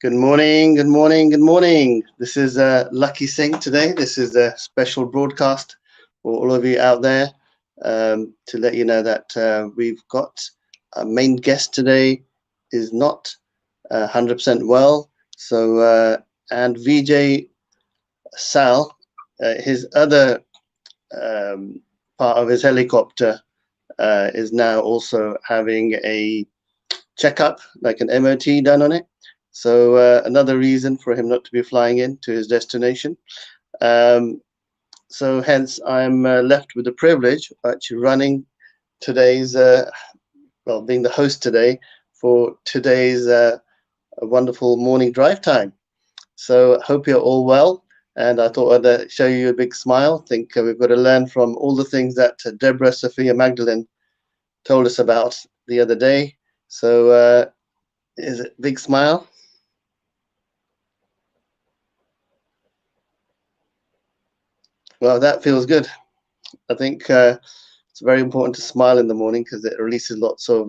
Good morning, good morning, good morning. This is Lakhi Singh today. This is a special broadcast for all of you out there to let you know that we've got our main guest today is not 100% well. So, and VJ Sal, his other part of his helicopter is now also having a checkup, like an MOT done on it. So another reason for him not to be flying in to his destination. So hence I'm left with the privilege of actually running today's, well, being the host today for today's wonderful morning drive time. So I hope you're all well. And I thought I'd show you a big smile. I think we've got to learn from all the things that Deborah Sophia Magdalene told us about the other day. So is it big smile? Well, that feels good. I think it's very important to smile in the morning because it releases lots of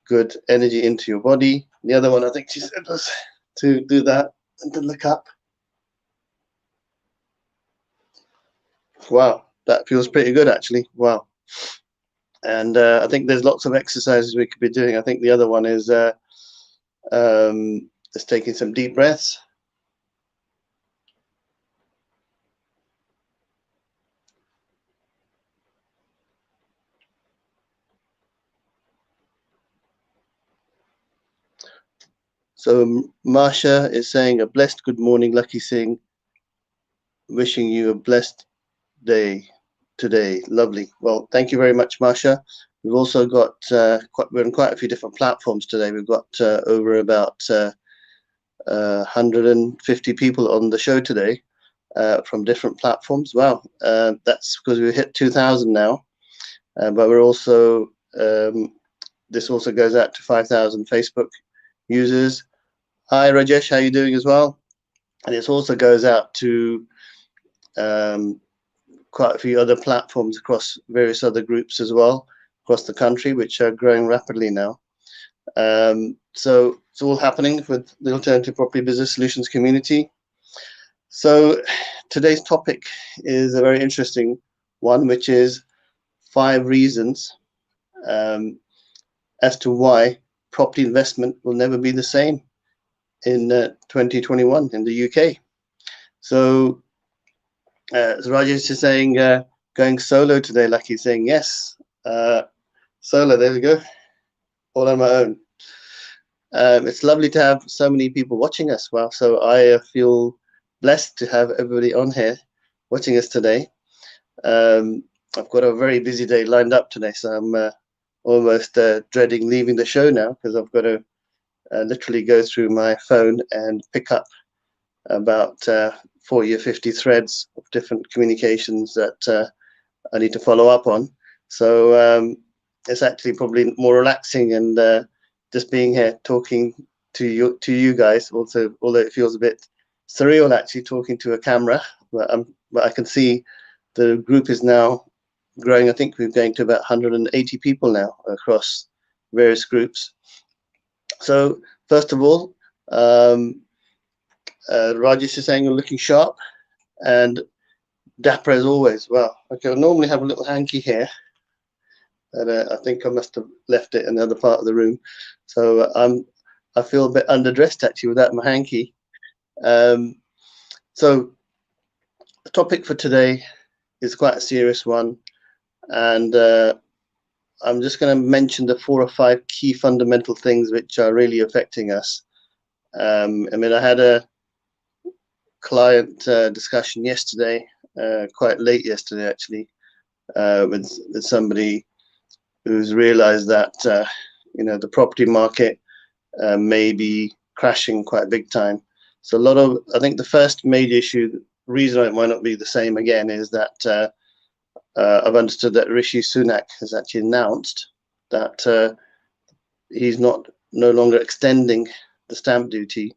good energy into your body. The other one, I think she said, was to do that and to look up. Wow, that feels pretty good actually. Wow. And I think there's lots of exercises we could be doing. I think the other one is just taking some deep breaths. So Marsha is saying a blessed good morning, Lakhi Singh. Wishing you a blessed day today. Lovely. Well, thank you very much, Marsha. We've also got we're on quite a few different platforms today. We've got over about 150 people on the show today from different platforms. Wow, that's because we hit 2,000 now. But we're also this also goes out to 5,000 Facebook users. Hi, Rajesh, how are you doing as well? And it also goes out to quite a few other platforms across various other groups as well across the country, which are growing rapidly now. So it's all happening with the alternative property business solutions community. So today's topic is a very interesting one, which is 5 reasons as to why property investment will never be the same in 2021 in the UK. So as Rajesh is saying, going solo today, Lakhi saying yes, solo, there we go, all on my own. It's lovely to have so many people watching us. Wow, so I feel blessed to have everybody on here watching us today. I've got a very busy day lined up today, so I'm almost dreading leaving the show now because I've got to literally go through my phone and pick up about 40 or 50 threads of different communications that I need to follow up on. So it's actually probably more relaxing and just being here talking to you guys. Also, although it feels a bit surreal actually talking to a camera, but I can see the group is now growing. I think we're going to about 180 people now across various groups. So first of all, Rajesh is saying you're looking sharp and dapper as always. Well, okay, I normally have a little hanky here, and I think I must have left it in the other part of the room. So I feel a bit underdressed actually without my hanky. So the topic for today is quite a serious one, and I'm just going to mention the 4 or 5 key fundamental things which are really affecting us. I mean, I had a client discussion yesterday, quite late yesterday actually, with somebody who's realized that you know, the property market may be crashing quite big time. So a lot of, I think the first major issue, the reason it might not be the same again, is that I've understood that Rishi Sunak has actually announced that he's no longer extending the stamp duty.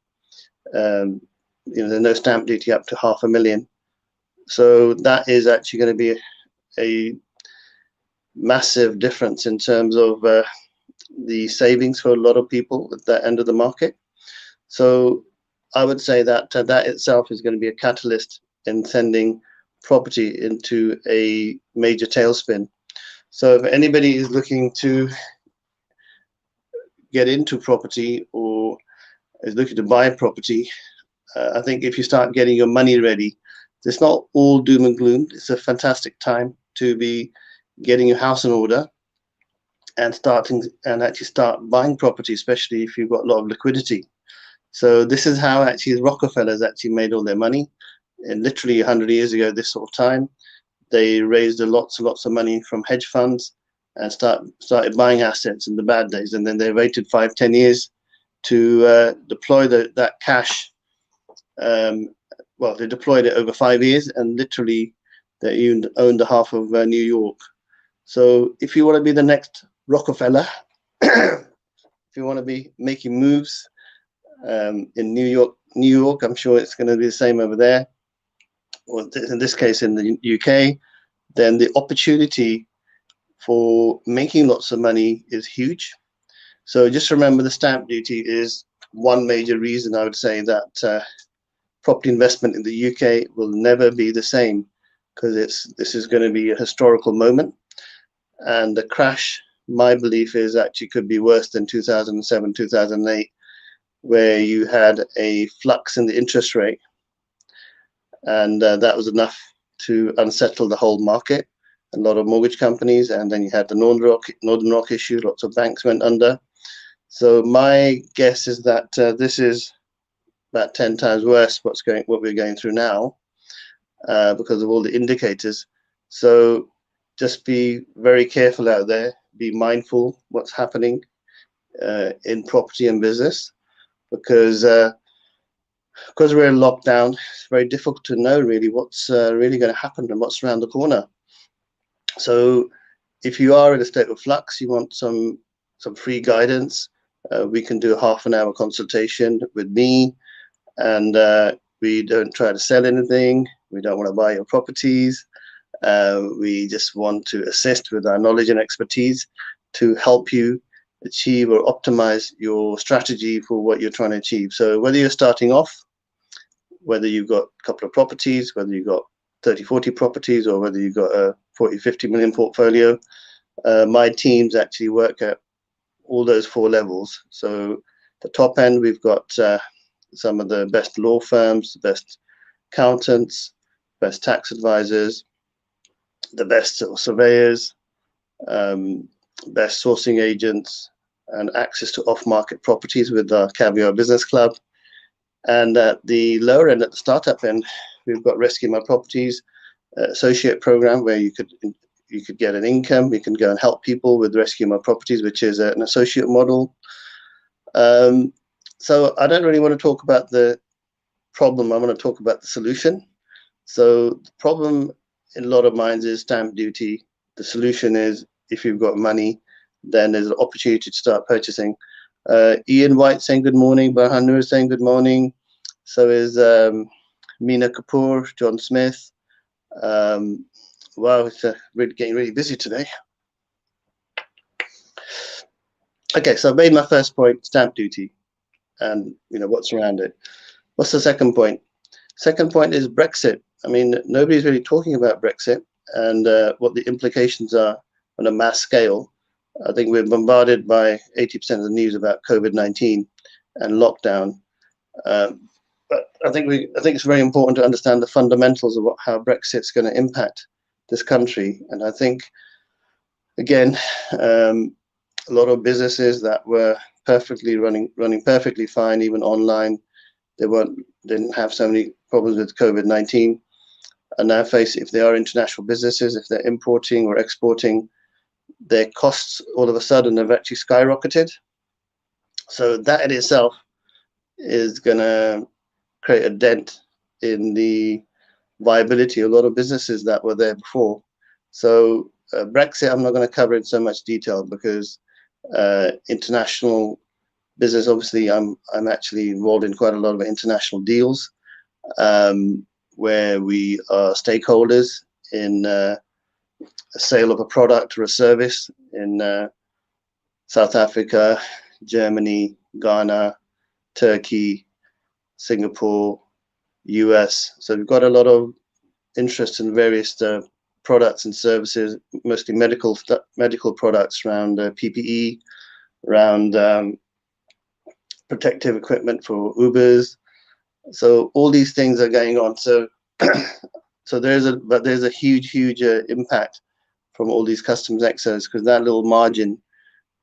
You know, there's no stamp duty up to £500,000. So that is actually going to be a massive difference in terms of the savings for a lot of people at that end of the market. So I would say that that itself is going to be a catalyst in sending property into a major tailspin. So if anybody is looking to get into property or is looking to buy property, I think if you start getting your money ready, it's not all doom and gloom. It's a fantastic time to be getting your house in order and actually start buying property, especially if you've got a lot of liquidity. So this is how actually Rockefellers actually made all their money. And literally 100 years ago, this sort of time, they raised lots and lots of money from hedge funds and started buying assets in the bad days. And then they waited 5-10 years to deploy that cash. Well, they deployed it over 5 years, and literally they owned a half of New York. So if you want to be the next Rockefeller, if you want to be making moves in New York, I'm sure it's going to be the same over there, or in this case in the UK, then the opportunity for making lots of money is huge. So just remember, the stamp duty is one major reason I would say that property investment in the UK will never be the same, because this is going to be a historical moment, and the crash, my belief is, actually could be worse than 2007, 2008, where you had a flux in the interest rate, and that was enough to unsettle the whole market, a lot of mortgage companies, and then you had the Northern Rock issue, lots of banks went under. So my guess is that this is about 10 times worse what we're going through now, because of all the indicators. So just be very careful out there, be mindful what's happening in property and business, because we're in lockdown, it's very difficult to know really what's really going to happen and what's around the corner. So if you are in a state of flux, you want some free guidance, we can do a half-an-hour consultation with me, and we don't try to sell anything. We don't want to buy your properties. We just want to assist with our knowledge and expertise to help you achieve or optimize your strategy for what you're trying to achieve. So whether you're starting off, whether you've got a couple of properties, whether you've got 30, 40 properties, or whether you've got a 40, 50 million portfolio, my teams actually work at all those 4 levels. So the top end, we've got some of the best law firms, the best accountants, best tax advisors, the best surveyors, best sourcing agents, and access to off-market properties with our Caviar Business Club. And at the lower end, at the startup end, we've got Rescue My Properties associate program, where you could get an income. We can go and help people with Rescue My Properties, which is an associate model. So I don't really want to talk about the problem. I want to talk about the solution. So the problem in a lot of minds is stamp duty. The solution is, if you've got money, then there's an opportunity to start purchasing. Ian White saying good morning. Barhan Noor saying good morning. So is Meena Kapoor, John Smith. Wow, it's getting really busy today. Okay, so I made my first point, stamp duty, and what's around it. What's the second point? Second point is Brexit. I mean, nobody's really talking about Brexit and what the implications are on a mass scale. I think we're bombarded by 80% of the news about COVID-19 and lockdown. But I think it's very important to understand the fundamentals of how Brexit's going to impact this country. And I think, again, a lot of businesses that were running perfectly fine, even online, didn't have so many problems with COVID-19, and now face, if they are international businesses, if they're importing or exporting, their costs all of a sudden have actually skyrocketed. So that in itself is going to create a dent in the viability of a lot of businesses that were there before. So Brexit, I'm not going to cover in so much detail, because international business, obviously, I'm actually involved in quite a lot of international deals, where we are stakeholders in a sale of a product or a service in South Africa, Germany, Ghana, Turkey, Singapore, US. So we've got a lot of interest in various products and services, mostly medical products around PPE, around protective equipment for Ubers. So all these things are going on. So so there's a huge impact from all these customs excise, because that little margin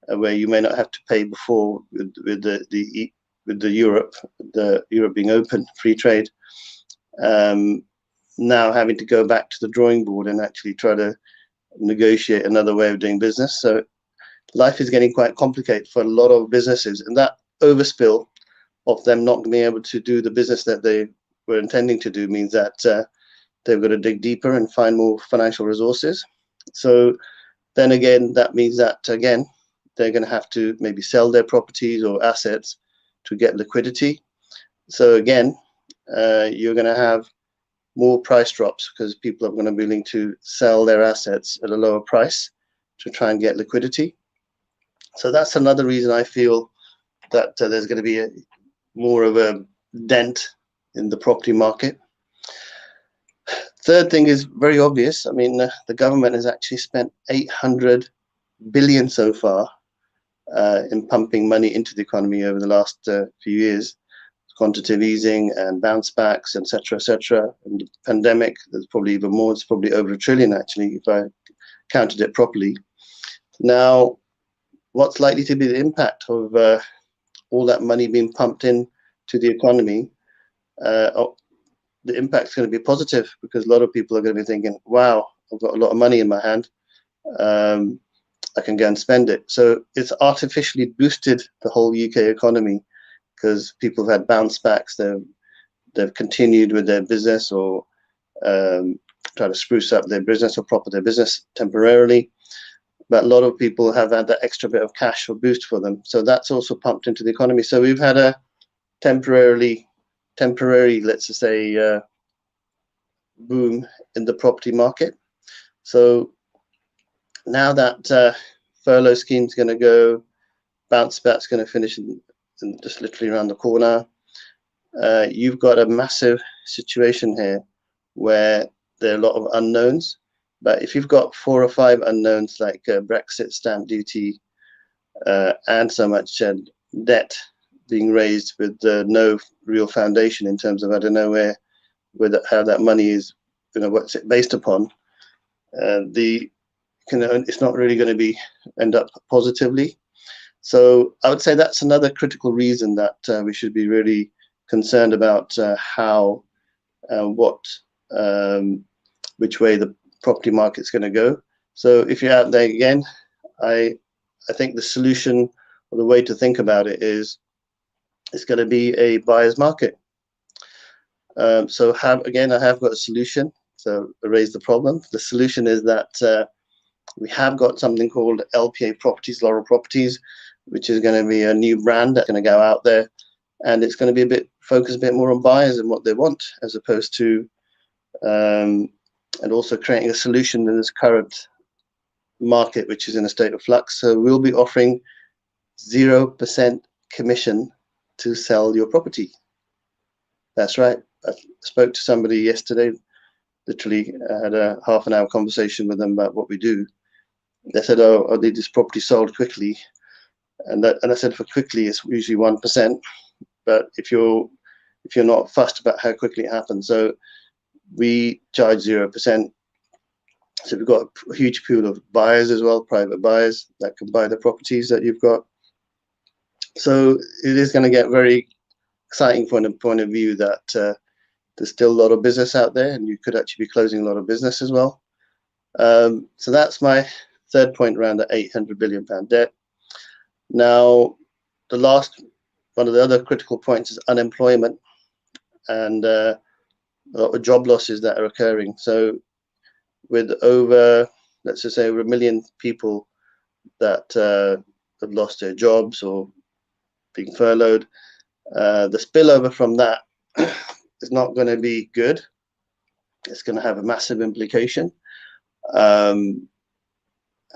where you may not have to pay before with the Europe being open, free trade, now having to go back to the drawing board and actually try to negotiate another way of doing business. So life is getting quite complicated for a lot of businesses, and that overspill of them not being able to do the business that they were intending to do means that they've got to dig deeper and find more financial resources. So then again, that means that again, they're going to have to maybe sell their properties or assets to get liquidity. So again, you're going to have more price drops because people are going to be willing to sell their assets at a lower price to try and get liquidity. So that's another reason I feel that there's going to be more of a dent in the property market. Third thing is very obvious. I mean, the government has actually spent 800 billion so far in pumping money into the economy over the last few years. Quantitative easing and bounce backs, etc., etc. And the pandemic, there's probably even more. It's probably over $1 trillion, actually, if I counted it properly. Now, what's likely to be the impact of all that money being pumped in to the economy? The impact's going to be positive, because a lot of people are going to be thinking, wow, I've got a lot of money in my hand. I can go and spend it. So it's artificially boosted the whole UK economy, because people have had bounce backs. They've continued with their business, or try to spruce up their business or prop up their business temporarily. But a lot of people have had that extra bit of cash or boost for them. So that's also pumped into the economy. So we've had a temporary, let's just say, boom in the property market. So now that furlough scheme is going to go, bounce back's going to finish in just literally around the corner. You've got a massive situation here where there are a lot of unknowns. But if you've got 4 or 5 unknowns, like Brexit, stamp duty, and so much debt being raised with no real foundation in terms of, I don't know how that money is, what's it based upon, it's not really going to end up positively. So I would say that's another critical reason that we should be really concerned about which way the property market's going to go. So if you're out there again, I think the solution, or the way to think about it, is it's going to be a buyer's market. So I have got a solution. So erase the problem. The solution is that we have got something called LPA Properties, Laurel Properties, which is going to be a new brand that's going to go out there, and it's going to be focused a bit more on buyers and what they want, as opposed to and also creating a solution in this current market, which is in a state of flux. So we'll be offering 0% commission to sell your property. That's right. I spoke to somebody yesterday, literally had a half-an-hour conversation with them about what we do. They said, "Oh, I need this property sold quickly," and I said, for quickly, it's usually 1%. But if you're not fussed about how quickly it happens, so we charge 0%. So we've got a huge pool of buyers as well, private buyers that can buy the properties that you've got. So it is going to get very exciting from a point of view that there's still a lot of business out there, and you could actually be closing a lot of business as well. So that's my third point around the £800 billion debt. Now, one of the other critical points is unemployment and a lot of job losses that are occurring. So with over, let's just say, over 1 million people that have lost their jobs or being furloughed, the spillover from that is not going to be good. It's going to have a massive implication.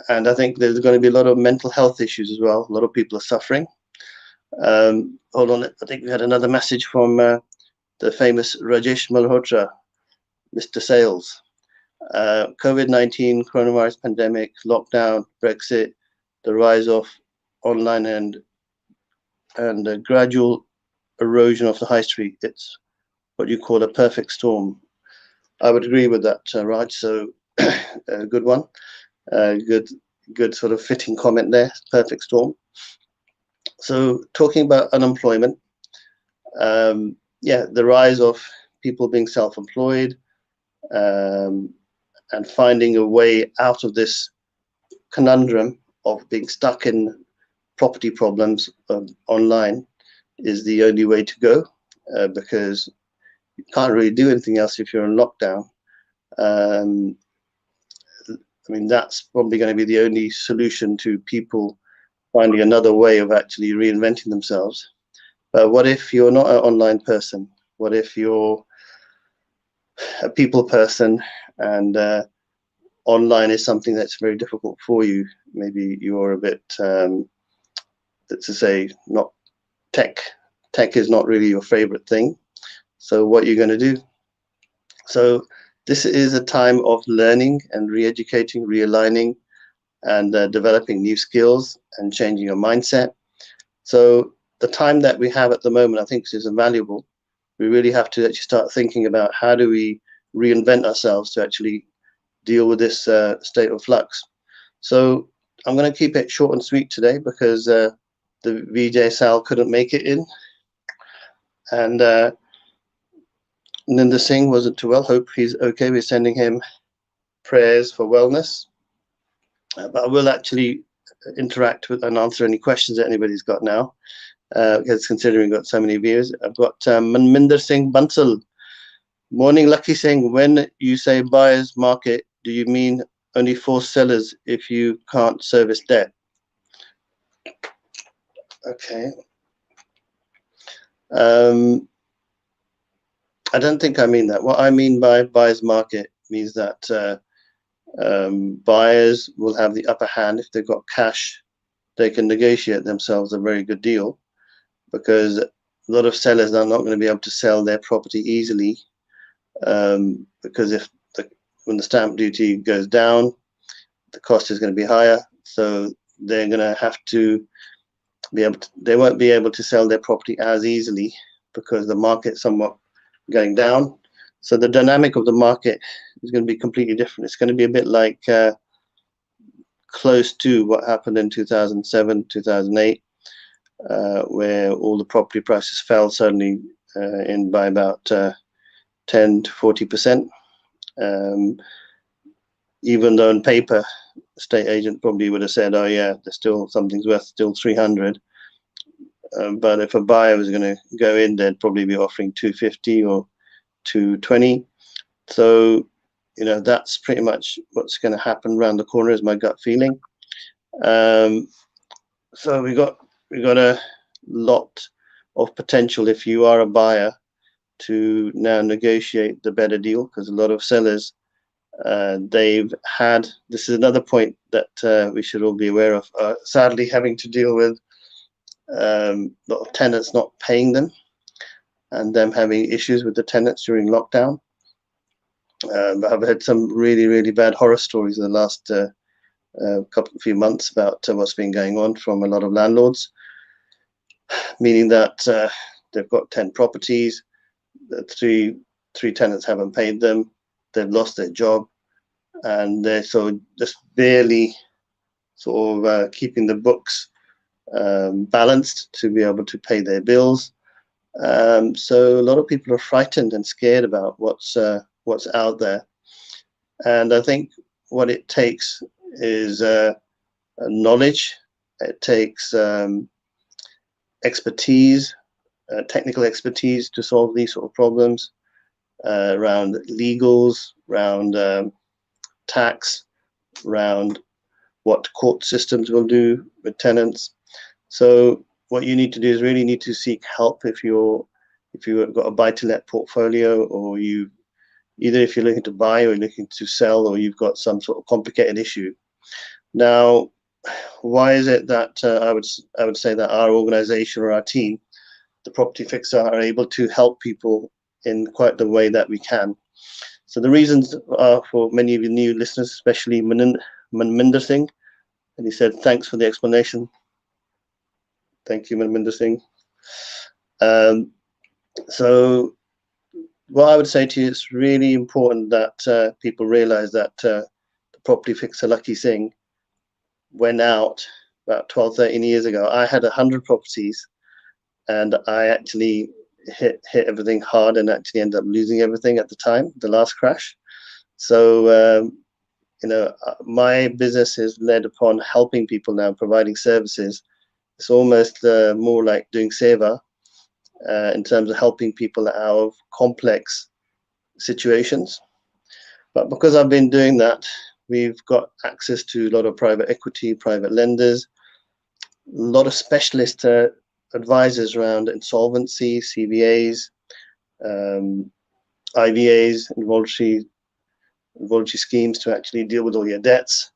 And I think there's going to be a lot of mental health issues as well. A lot of people are suffering. Hold on, I think we had another message from the famous Rajesh Malhotra, Mr. Sales. COVID-19, coronavirus pandemic, lockdown, Brexit, the rise of online and a gradual erosion of the high street. It's what you call a perfect storm. I would agree with that, Raj. So, a good one. Good sort of fitting comment there. Perfect storm. So, talking about unemployment, yeah, the rise of people being self-employed and finding a way out of this conundrum of being stuck in property problems online is the only way to go, because you can't really do anything else if you're in lockdown. I mean, that's probably going to be the only solution to people finding another way of actually reinventing themselves. But what if you're not an online person? What if you're a people person and online is something that's very difficult for you? Maybe you're a bit, let's just say, not tech. Tech is not really your favorite thing. So what are you going to do? So this is a time of learning and re-educating, realigning, and developing new skills and changing your mindset. So the time that we have at the moment, I think, is invaluable. We really have to actually start thinking about how do we reinvent ourselves to actually deal with this state of flux. So I'm going to keep it short and sweet today because the VJ Sal couldn't make it in. And Ninder Singh wasn't too well. Hope he's okay. We're sending him prayers for wellness. But I will actually interact with and answer any questions that anybody's got now, because considering we've got so many viewers. I've got Manminder Singh Bansal. Morning, Lakhi Singh. When you say buyer's market, do you mean only forced sellers if you can't service debt? Okay. I don't think I mean that. What I mean by buyer's market means that buyers will have the upper hand. If they've got cash, they can negotiate themselves a very good deal, because a lot of sellers are not going to be able to sell their property easily, because when the stamp duty goes down, the cost is going to be higher. So they're going to have to they won't be able to sell their property as easily because the market's somewhat going down. So the dynamic of the market is going to be completely different. It's going to be a bit like close to what happened in 2007, 2008, where all the property prices fell suddenly by about 10 to 40%. Even though on paper, estate agent probably would have said, oh yeah, there's still something's worth still 300. But if a buyer was going to go in, they'd probably be offering 250 or 220. So, you know, that's pretty much what's going to happen around the corner, is my gut feeling. So we got a lot of potential if you are a buyer to now negotiate the better deal, because a lot of sellers, they've had, this is another point that we should all be aware of, sadly having to deal with a lot of tenants not paying them and them having issues with the tenants during lockdown. But I've had some really, really bad horror stories in the last few months about what's been going on from a lot of landlords, meaning that they've got 10 properties, three tenants haven't paid them, they've lost their job, and they're just barely sort of keeping the books balanced to be able to pay their bills. So a lot of people are frightened and scared about what's out there. And I think what it takes is knowledge. It takes expertise, technical expertise to solve these sort of problems around legals, around tax, around what court systems will do with tenants. So what you need to do is really need to seek help if you've got a buy-to-let portfolio, or either if you're looking to buy or you're looking to sell, or you've got some sort of complicated issue. Now, why is it that I would say that our organization or our team, the Property Fixer, are able to help people in quite the way that we can? So the reasons are, for many of you new listeners, especially Manminder Singh, and he said, thanks for the explanation. Thank you, Manminder Singh. So what I would say to you, it's really important that people realize that the Property Fixer Lakhi Singh went out about 12, 13 years ago. I had 100 properties, and I actually hit everything hard and actually ended up losing everything at the time, the last crash. So, you know, my business is led upon helping people now, providing services. It's almost more like doing seva in terms of helping people out of complex situations. But because I've been doing that, we've got access to a lot of private equity, private lenders, a lot of specialist advisors around insolvency, CVAs, IVAs, involuntary schemes to actually deal with all your debts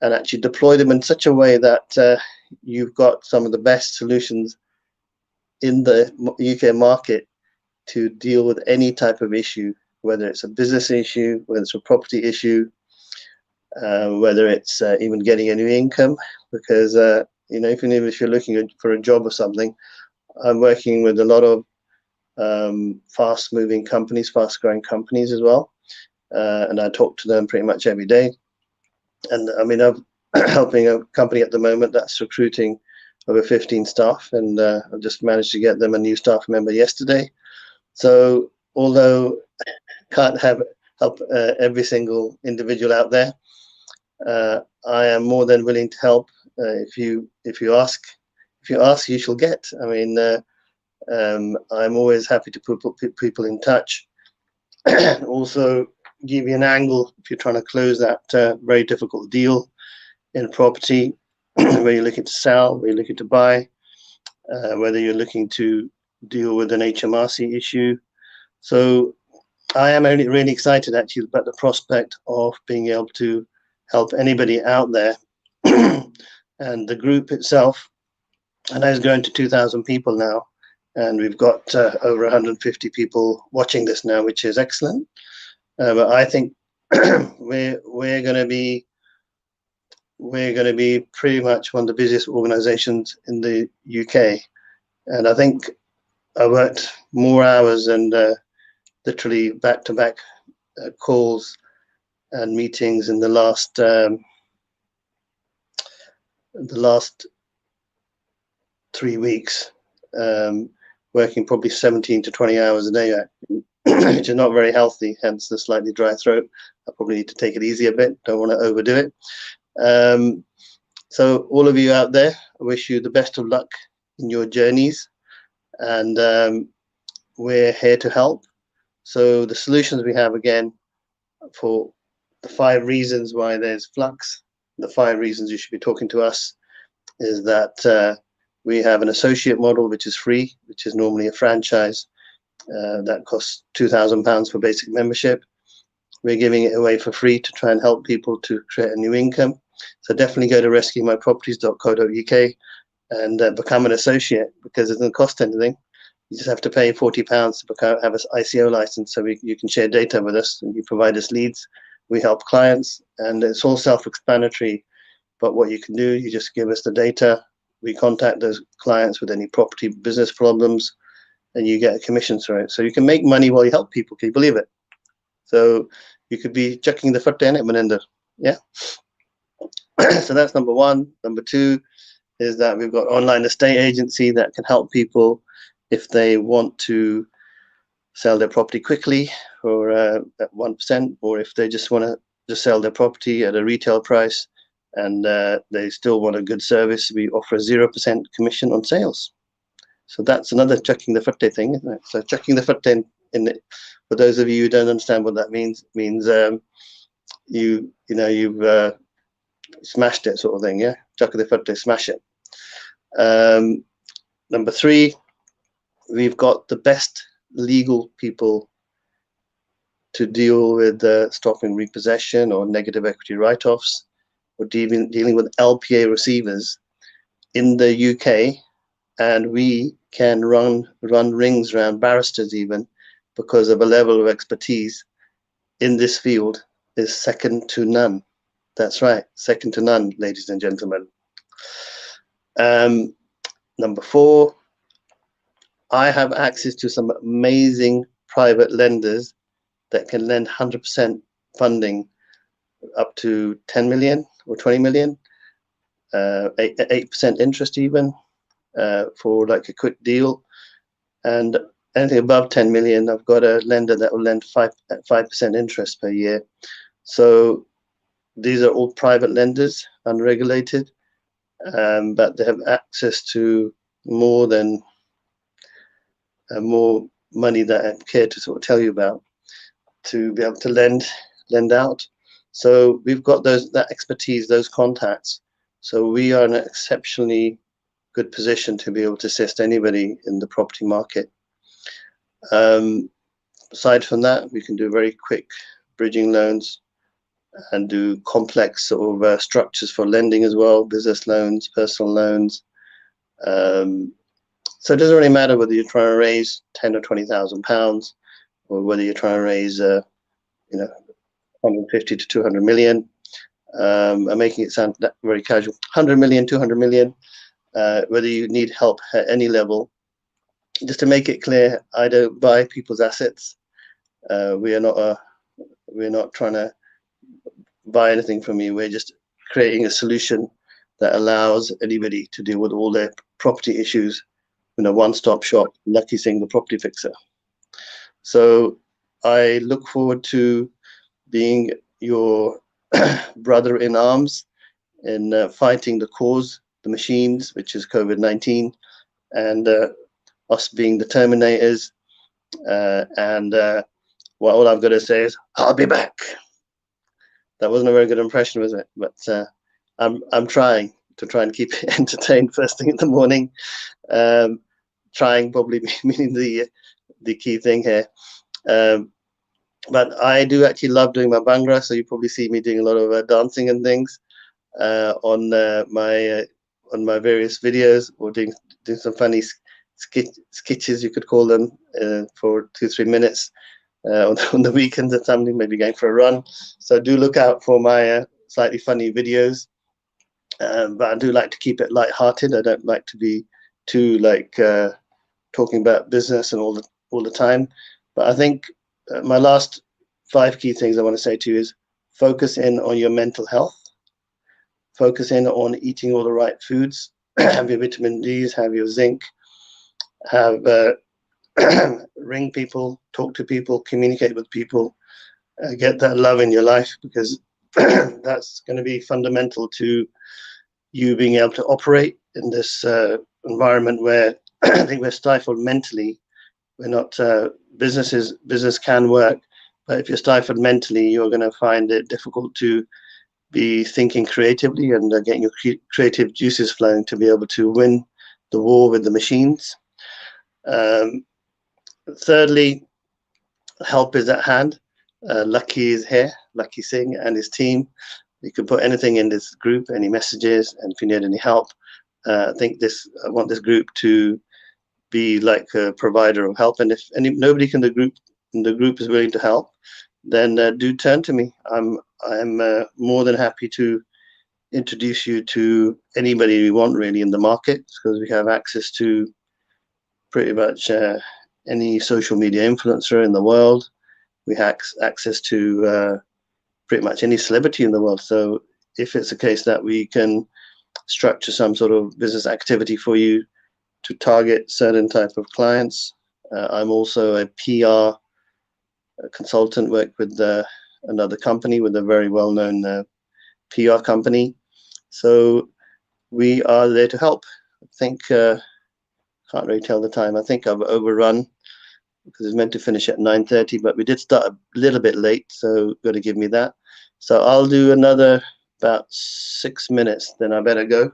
and actually deploy them in such a way that you've got some of the best solutions in the UK market to deal with any type of issue, whether it's a business issue, whether it's a property issue, whether it's even getting a new income, because you know, even if you're looking for a job or something, I'm working with a lot of fast-moving companies, fast-growing companies as well, and I talk to them pretty much every day. And I mean, I'm helping a company at the moment that's recruiting over 15 staff, and I've just managed to get them a new staff member yesterday. So although can't help every single individual out there, I am more than willing to help. If you ask, you shall get. I mean, I'm always happy to put people in touch. Also, give you an angle if you're trying to close that very difficult deal in property, where you're looking to sell, where you're looking to buy, whether you're looking to deal with an HMRC issue. So I am really excited actually about the prospect of being able to help anybody out there. And the group itself, and it's grown to 2,000 people now, and we've got over 150 people watching this now, which is excellent. But I think we're going to be pretty much one of the busiest organizations in the UK. And I think I worked more hours and literally back-to-back calls and meetings in the last 3 weeks, working probably 17 to 20 hours a day, which is not very healthy, hence the slightly dry throat. I probably need to take it easy a bit, don't want to overdo it. So all of you out there, I wish you the best of luck in your journeys, and we're here to help. So the solutions we have, again, for the 5 reasons why there's flux, the 5 reasons you should be talking to us, is that we have an associate model which is free, which is normally a franchise that costs £2,000 for basic membership. We're giving it away for free to try and help people to create a new income. So definitely go to rescuemyproperties.co.uk and become an associate, because it doesn't cost anything. You just have to pay £40 to have an ICO license, so you can share data with us, and you provide us leads. We help clients, and it's all self-explanatory. But what you can do, you just give us the data. We contact those clients with any property business problems, and you get a commission through it. So you can make money while you help people. Can you believe it? So you could be chucking the foot in it, Maninder. Yeah. So that's number 1. Number 2 is that we've got online estate agency that can help people if they want to sell their property quickly for at 1%, or if they just want to just sell their property at a retail price and they still want a good service. We offer a 0% commission on sales. So that's another chucking the futte thing, isn't it? So chucking the futte in it, for those of you who don't understand what that means you've smashed it, sort of thing. Yeah, chuck the futte, smash it. Number 3, we've got the best legal people to deal with stopping repossession or negative equity write-offs, or dealing with LPA receivers in the UK, and we can run rings around barristers even, because of a level of expertise in this field is second to none. That's right, second to none, ladies and gentlemen. Number 4, I have access to some amazing private lenders that can lend 100% funding up to 10 million or 20 million, 8% interest even, for like a quick deal. And anything above 10 million, I've got a lender that will lend 5% interest per year. So these are all private lenders, unregulated, but they have access to more money that I care to sort of tell you about, to be able to lend out. So we've got that expertise, those contacts. So we are in an exceptionally good position to be able to assist anybody in the property market. Aside from that, we can do very quick bridging loans and do complex sort of structures for lending as well, business loans, personal loans. So it doesn't really matter whether you're trying to raise 10 or 20,000 pounds, or whether you're trying to raise, 150 to 200 million. I'm making it sound very casual. 100 million, 200 million. Whether you need help at any level. Just to make it clear, I don't buy people's assets. We're not trying to buy anything from you. We're just creating a solution that allows anybody to deal with all their property issues in a one-stop shop. Lakhi Singh, the property fixer. So I look forward to being your brother in arms in fighting the cause, the machines, which is COVID-19, and us being the terminators. Well, all I've got to say is, I'll be back. That wasn't a very good impression, was it? But I'm trying and keep it entertained first thing in the morning. Trying probably meaning the key thing here. But I do actually love doing my Bhangra, so you probably see me doing a lot of dancing and things on my various videos, or doing some funny sketches, you could call them, for 2-3 minutes on the weekends or something, maybe going for a run. So do look out for my slightly funny videos. But I do like to keep it light-hearted. I don't like to be too talking about business and all the time. But I think my last 5 key things I want to say to you is focus in on your mental health. Focus in on eating all the right foods. Have your vitamin Ds, have your zinc, have ring people, talk to people, communicate with people, get that love in your life, because that's going to be fundamental to you being able to operate in this environment where I think we're stifled mentally. We're not, business can work, but if you're stifled mentally, you're going to find it difficult to be thinking creatively and getting your creative juices flowing to be able to win the war with the machines. Thirdly, help is at hand. Lakhi is here, Lakhi Singh and his team. You can put anything in this group, any messages, and if you need any help, I want this group to be like a provider of help. And if nobody in the group is willing to help, then do turn to me. I'm more than happy to introduce you to anybody we want really in the market, because we have access to pretty much any social media influencer in the world. We have access to pretty much any celebrity in the world. So if it's a case that we can structure some sort of business activity for you to target certain type of clients. I'm also a PR consultant, work with another company, with a very well-known PR company. So we are there to help. I think, can't really tell the time. I think I've overrun because it's meant to finish at 9:30, but we did start a little bit late, so got to give me that. So I'll do another about 6 minutes, then I better go.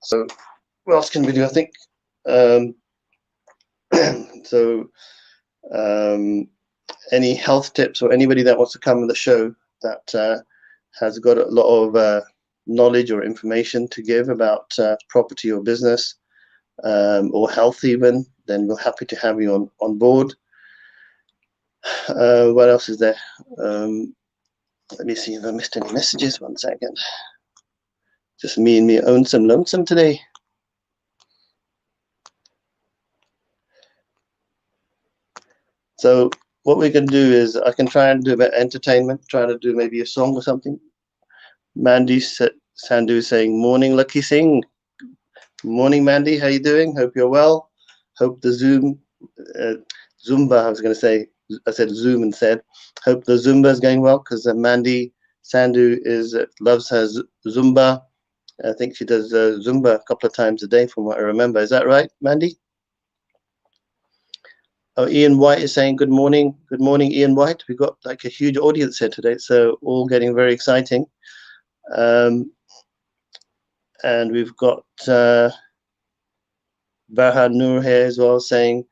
So what else can we do? I think any health tips, or anybody that wants to come on the show that has got a lot of knowledge or information to give about property or business, or health even, then we're happy to have you on board. What else is there? Let me see if I missed any messages. 1 second. Just me and me lonesome today. So what we can do is I can try and do a bit of entertainment, try to do maybe a song or something. Mandy Sandhu is saying, morning, Lakhi Singh. Morning, Mandy. How you doing? Hope you're well. Hope the Zumba, I was going to say, I said Zoom instead. Hope the Zumba is going well, because Mandy Sandhu loves her Zumba. I think she does Zumba a couple of times a day, from what I remember. Is that right, Mandy? Oh, Ian White is saying good morning. Good morning, Ian White. We've got like a huge audience here today, so all getting very exciting. And we've got Barha Noor here as well, saying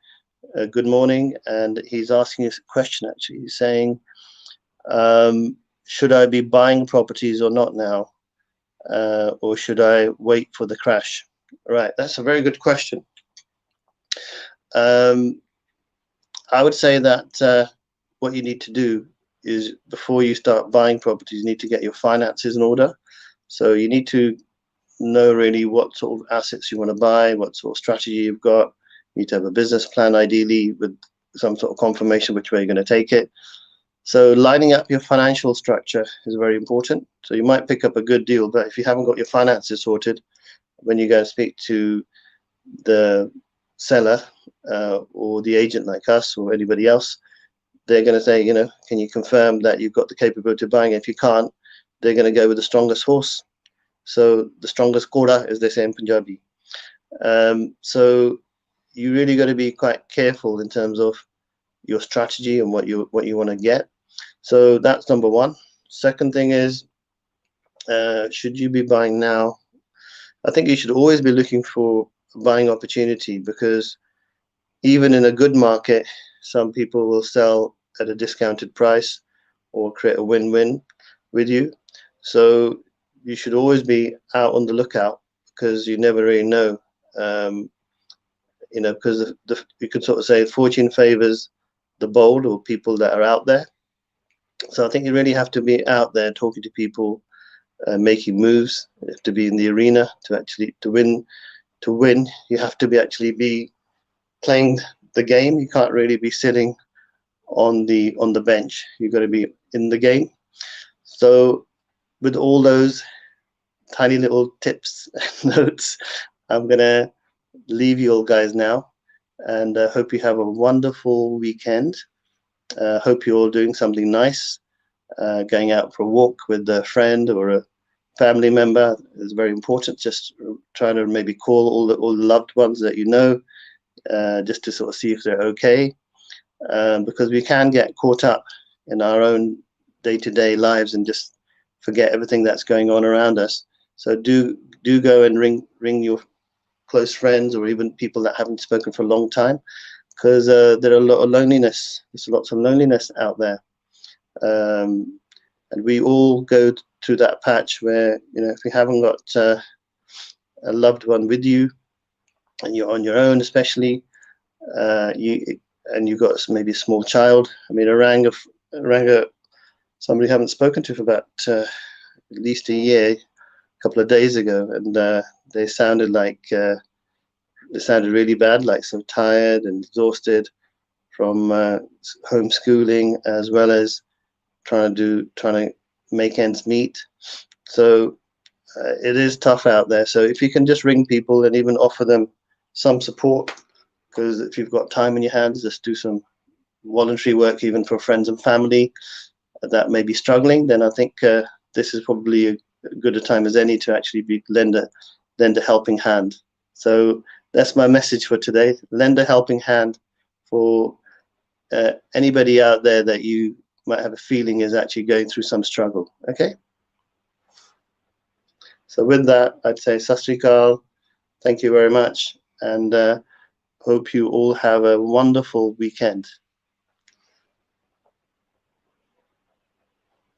good morning, and he's asking us a question actually. He's saying, should I be buying properties or not now? Or should I wait for the crash? Right, that's a very good question. I would say that what you need to do is, before you start buying properties, you need to get your finances in order. So you need to know really what sort of assets you want to buy, what sort of strategy you've got. You need to have a business plan, ideally with some sort of confirmation which way you're going to take it. So lining up your financial structure is very important. So you might pick up a good deal, but if you haven't got your finances sorted, when you go and speak to the seller or the agent like us or anybody else, they're going to say, you know, can you confirm that you've got the capability of buying it? If you can't, they're going to go with the strongest horse. So the strongest quota, as they say in Punjabi. So you really got to be quite careful in terms of your strategy and what you want to get. So that's number one. Second thing is, should you be buying now? I think you should always be looking for a buying opportunity, because even in a good market, some people will sell at a discounted price or create a win-win with you. So you should always be out on the lookout, because you never really know. You know, because you could sort of say fortune favors the bold, or people that are out there. So I think you really have to be out there talking to people, making moves. You have to be in the arena to win. To win, you have to be playing the game. You can't really be sitting on the bench. You've got to be in the game. So with all those tiny little tips and notes, I'm gonna leave you all guys now, and hope you have a wonderful weekend. Hope you're all doing something nice. Going out for a walk with a friend or a family member is very important. Just trying to maybe call all the loved ones that you know, just to sort of see if they're okay, because we can get caught up in our own day-to-day lives and just forget everything that's going on around us. So do go and ring your close friends, or even people that haven't spoken for a long time, because there are a lot of loneliness. There's lots of loneliness out there, and we all go through that patch where, you know, if you haven't got a loved one with you, and you're on your own, especially, you've got maybe a small child. I mean, I rang somebody I haven't spoken to for about at least a year, a couple of days ago, and they sounded really bad, like so tired and exhausted from homeschooling, as well as trying to make ends meet. So it is tough out there. So if you can just ring people and even offer them some support, because if you've got time in your hands, just do some voluntary work, even for friends and family that may be struggling, then I think this is probably as good a time as any to actually lend a helping hand. So that's my message for today. Lend a helping hand for anybody out there that you might have a feeling is actually going through some struggle. Okay. So with that, I'd say Sat Sri Akal, thank you very much, and hope you all have a wonderful weekend.